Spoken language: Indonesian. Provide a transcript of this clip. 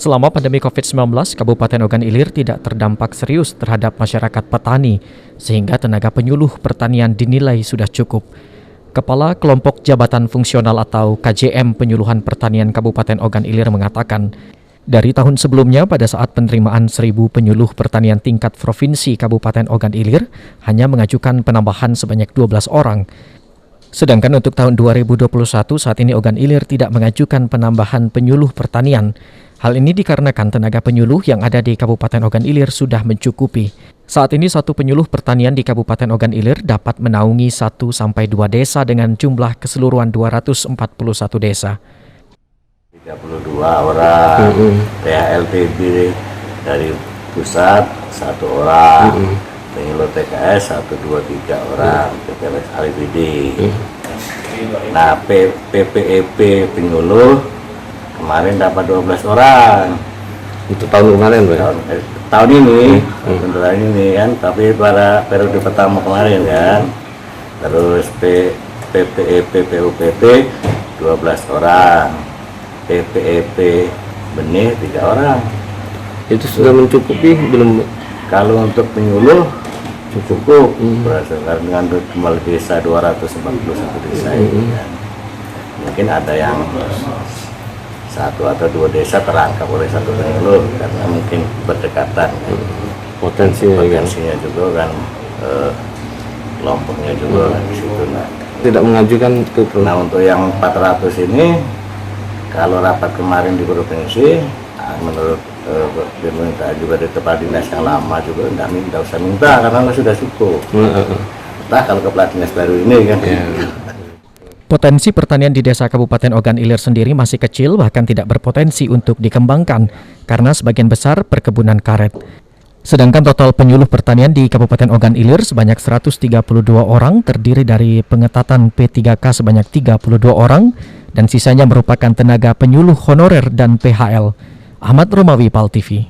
Selama pandemi COVID-19, Kabupaten Ogan Ilir tidak terdampak serius terhadap masyarakat petani, sehingga tenaga penyuluh pertanian dinilai sudah cukup. Kepala Kelompok Jabatan Fungsional atau KJM Penyuluhan Pertanian Kabupaten Ogan Ilir mengatakan, dari tahun sebelumnya pada saat penerimaan 1.000 penyuluh pertanian tingkat provinsi Kabupaten Ogan Ilir hanya mengajukan penambahan sebanyak 12 orang. Sedangkan untuk tahun 2021 saat ini Ogan Ilir tidak mengajukan penambahan penyuluh pertanian. Hal ini dikarenakan tenaga penyuluh yang ada di Kabupaten Ogan Ilir sudah mencukupi. Saat ini satu penyuluh pertanian di Kabupaten Ogan Ilir dapat menaungi 1-2 desa dengan jumlah keseluruhan 241 desa. 32 orang, PHLTB dari pusat 1 orang, penyuluh TKS 1, 2, 3 orang, PPLS RIPD. Nah, PPEP penyuluh kemarin dapat 12 orang. Untuk tahun kemarin, Pak? Tahun ini, tahun ini kan, tapi pada periode pertama kemarin kan. Terus PPEP PUPT 12 orang, PPEP benih 3 orang. Itu sudah mencukupi belum? Kalau untuk penyuluh cukup, berdasarkan dengan jumlah desa 241 desa ini kan. Mungkin ada yang 1 atau 2 desa terangkap oleh satu penyuluh karena mungkin berdekatan kan. Potensinya juga kan, kelompoknya juga kan di situ. Nah, tidak mengajukan ke. Nah, untuk yang 400 ini kalau rapat kemarin di provinsi, menurut pemerintah juga di kepala dinas yang lama juga tidak usah minta karena sudah cukup. Nah, kalau kepala dinas baru ini kan. Potensi pertanian di desa Kabupaten Ogan Ilir sendiri masih kecil, bahkan tidak berpotensi untuk dikembangkan karena sebagian besar perkebunan karet. Sedangkan total penyuluh pertanian di Kabupaten Ogan Ilir sebanyak 132 orang terdiri dari pengetatan P3K sebanyak 32 orang dan sisanya merupakan tenaga penyuluh honorer dan PHL. Ahmad Romawi, PAL TV.